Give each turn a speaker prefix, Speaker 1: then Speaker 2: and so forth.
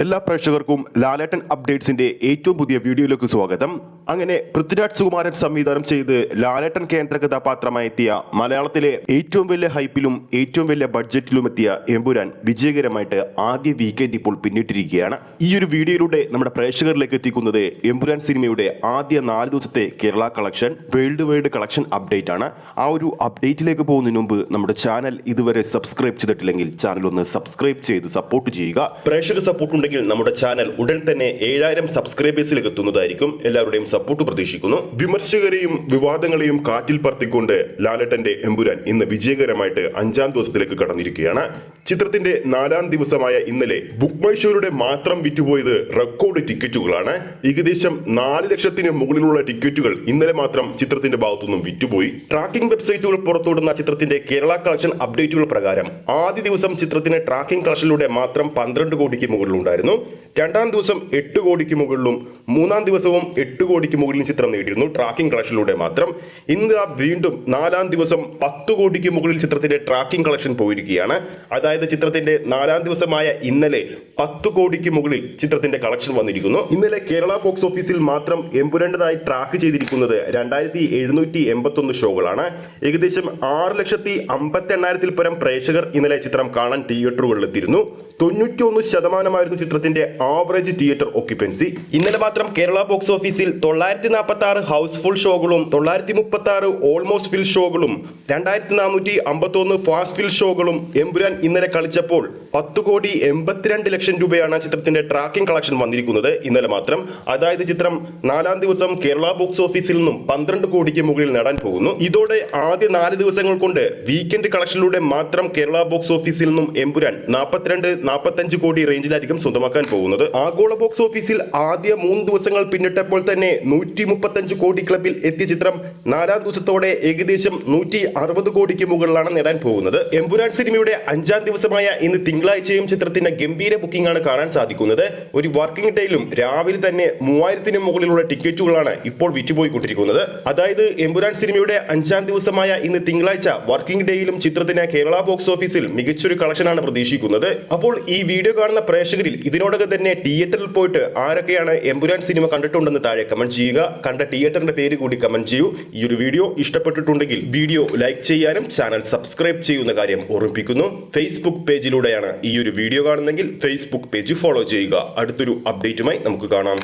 Speaker 1: എല്ലാ പ്രേക്ഷകർക്കും ലാലേട്ടൻ അപ്ഡേറ്റ്സിന്റെ ഏറ്റവും പുതിയ വീഡിയോയിലേക്ക് സ്വാഗതം. അങ്ങനെ പൃഥ്വിരാജ് സുകുമാരൻ സംവിധാനം ചെയ്ത് ലാലേട്ടൻ കേന്ദ്ര കഥാപാത്രമായി എത്തിയ മലയാളത്തിലെ ഏറ്റവും വലിയ ഹൈപ്പിലും ഏറ്റവും വലിയ ബഡ്ജറ്റിലും എത്തിയ എമ്പുരാൻ വിജയകരമായിട്ട് ആദ്യ വീക്കെൻഡ് ഇപ്പോൾ പിന്നിട്ടിരിക്കുകയാണ്. ഈ ഒരു വീഡിയോയിലൂടെ നമ്മുടെ പ്രേക്ഷകരിലേക്ക് എത്തിക്കുന്നത് എമ്പുരാൻ സിനിമയുടെ ആദ്യ 4 ദിവസത്തെ Kerala collection world wide collection update ആണ്. ആ ഒരു അപ്ഡേറ്റിലേക്ക് പോകുന്നതിന് മുമ്പ് നമ്മുടെ ചാനൽ ഇതുവരെ സബ്സ്ക്രൈബ് ചെയ്തിട്ടില്ലെങ്കിൽ ചാനൽ ഒന്ന് സബ്സ്ക്രൈബ് ചെയ്ത് സപ്പോർട്ട് ചെയ്യുക. പ്രേക്ഷക സപ്പോർട്ട് നമ്മുടെ ചാനൽ ഉടൻ തന്നെ 7000 സബ്സ്ക്രൈബേഴ്സിലേക്ക് എത്തുന്നതായിരിക്കും. എല്ലാവരുടെയും സപ്പോർട്ട് പ്രതീക്ഷിക്കുന്നു. വിമർശകരെയും വിവാദങ്ങളെയും കാറ്റിൽ പറത്തിക്കൊണ്ട് ലാലേട്ടന്റെ എമ്പുരാൻ ഇന്ന് വിജയകരമായിട്ട് 5ാം ദിവസത്തിലേക്ക് കടന്നിരിക്കുകയാണ്. ചിത്രത്തിന്റെ 4ാം ദിവസമായ ഇന്നലെ ബുക്ക് മൈ ഷോയുടെ മാത്രം വിറ്റുപോയത് റെക്കോർഡ് ടിക്കറ്റുകളാണ്. ഏകദേശം 4 ലക്ഷത്തിന് മുകളിലുള്ള ടിക്കറ്റുകൾ ഇന്നലെ മാത്രം ചിത്രത്തിന്റെ ഭാഗത്തുനിന്നും വിറ്റുപോയി. ട്രാക്കിംഗ് വെബ്സൈറ്റുകൾ പുറത്തുവിടുന്ന ചിത്രത്തിന്റെ കേരള കളക്ഷൻ അപ്ഡേറ്റുകൾ പ്രകാരം ആദ്യ ദിവസം ചിത്രത്തിന് ട്രാക്കിംഗ് കളക്ഷനിലൂടെ മാത്രം 12 കോടിക്ക് മുകളിലുണ്ടായിരുന്നു. 2ാം ദിവസം 8 കോടിക്ക് മുകളിലും 3ാം ദിവസവും 8 കോടിക്ക് മുകളിലും ചിത്രം നേടിയിരുന്നു ട്രാക്കിംഗ് കളക്ഷനിലൂടെ മാത്രം. ഇന്ന് വീണ്ടും 4ാം ദിവസം 10 കോടിക്ക് മുകളിൽ ചിത്രത്തിന്റെ ട്രാക്കിംഗ് കളക്ഷൻ പോയിരിക്കുകയാണ്. അതായത് ചിത്രത്തിന്റെ 4ാം ദിവസമായ ഇന്നലെ 10 കോടിക്ക് മുകളിൽ ചിത്രത്തിന്റെ കളക്ഷൻ വന്നിരിക്കുന്നു. ഇന്നലെ കേരള ബോക്സ് ഓഫീസിൽ മാത്രം എമ്പുരാന്റേതായി ട്രാക്ക് ചെയ്തിരിക്കുന്നത് 2781 ഷോകളാണ്. ഏകദേശം 6,58,000 പരം പ്രേക്ഷകർ ഇന്നലെ ചിത്രം കാണാൻ തിയേറ്ററുകളിൽ എത്തിയിരുന്നു. 91% ചിത്രത്തിന്റെ ആവറേജ് തിയേറ്റർ ഓക്യുപ്പൻസി. ഇന്നലെ മാത്രം കേരള ബോക്സ് ഓഫീസിൽ 946 ഹൗസ്ഫുൾ ഷോകളും 936 ഓൾമോസ്റ്റ് ഫിൽ ഷോകളും 2451 ഫാസ്റ്റ് ഫിൽ ഷോകളും എമ്പുരാൻ ഇന്നലെ കളിച്ചപ്പോൾ 10,82,00,000 രൂപയാണ് ചിത്രത്തിന്റെ ട്രാക്കിംഗ് കളക്ഷൻ വന്നിരിക്കുന്നത് ഇന്നലെ മാത്രം. അതായത് ചിത്രം 4ാം ദിവസം കേരള ബോക്സ് ഓഫീസിൽ നിന്നും 12 കോടിക്ക് മുകളിൽ നേടാൻ പോകുന്നു. ഇതോടെ ആദ്യ 4 ദിവസങ്ങൾ കൊണ്ട് വീക്കെൻഡ് കളക്ഷനിലൂടെ മാത്രം കേരള ബോക്സ് ഓഫീസിൽ നിന്നും എമ്പുരാൻ 42-45 കോടി റേഞ്ചിലായിരിക്കും സ്വന്തമാക്കാൻ പോകുന്നത്. ആഗോള ബോക്സ് ഓഫീസിൽ ആദ്യ 3 ദിവസങ്ങൾ പിന്നിട്ടപ്പോൾ തന്നെ 135 കോടി ക്ലബിൽ എത്തിയ ചിത്രം 4ാം ദിവസത്തോടെ ഏകദേശം 160 കോടിക്ക് മുകളിലാണ് നേടാൻ പോകുന്നത്. എമ്പുരാൻ സിനിമയുടെ 5ാം ദിവസമായ ഇന്ന് തിങ്കളാഴ്ചയും ചിത്രത്തിന്റെ ഗംഭീര ബുക്കിംഗ് ആണ് കാണാൻ സാധിക്കുന്നത്. ഒരു വർക്കിംഗ് ഡേയിലും രാവിലെ തന്നെ 3000-ന് മുകളിലുള്ള ടിക്കറ്റുകളാണ് ഇപ്പോൾ വിറ്റുപോയിക്കൊണ്ടിരിക്കുന്നത്. അതായത് എമ്പുരാൻ സിനിമയുടെ 5ാം ദിവസമായ ഇന്ന് തിങ്കളാഴ്ച വർക്കിംഗ് ഡേയിലും ചിത്രത്തിന് കേരള ബോക്സ് ഓഫീസിൽ മികച്ചൊരു കളക്ഷനാണ് പ്രതീക്ഷിക്കുന്നത്. അപ്പോൾ ഈ വീഡിയോ കാണുന്ന പ്രേക്ഷകരിൽ ഇതിനോടൊപ്പം തന്നെ തിയേറ്ററിൽ പോയിട്ട് ആരൊക്കെയാണ് എമ്പുരാൻ സിനിമ കണ്ടിട്ടുണ്ടെന്ന് താഴെ കമന്റ് ചെയ്യുക. കണ്ട തിയേറ്ററിന്റെ പേര് കൂടി കമന്റ് ചെയ്യൂ. ഈ ഒരു വീഡിയോ ഇഷ്ടപ്പെട്ടിട്ടുണ്ടെങ്കിൽ വീഡിയോ ലൈക്ക് ചെയ്യാനും ചാനൽ സബ്സ്ക്രൈബ് ചെയ്യുന്ന കാര്യം ഓർമ്മിപ്പിക്കുന്നു. ഫേസ്ബുക്ക് പേജിലൂടെയാണ് ഈ ഒരു വീഡിയോ കാണുന്നെങ്കിൽ ഫേസ്ബുക്ക് പേജ് ഫോളോ ചെയ്യുക. അടുത്തൊരു അപ്ഡേറ്റുമായി നമുക്ക് കാണാം.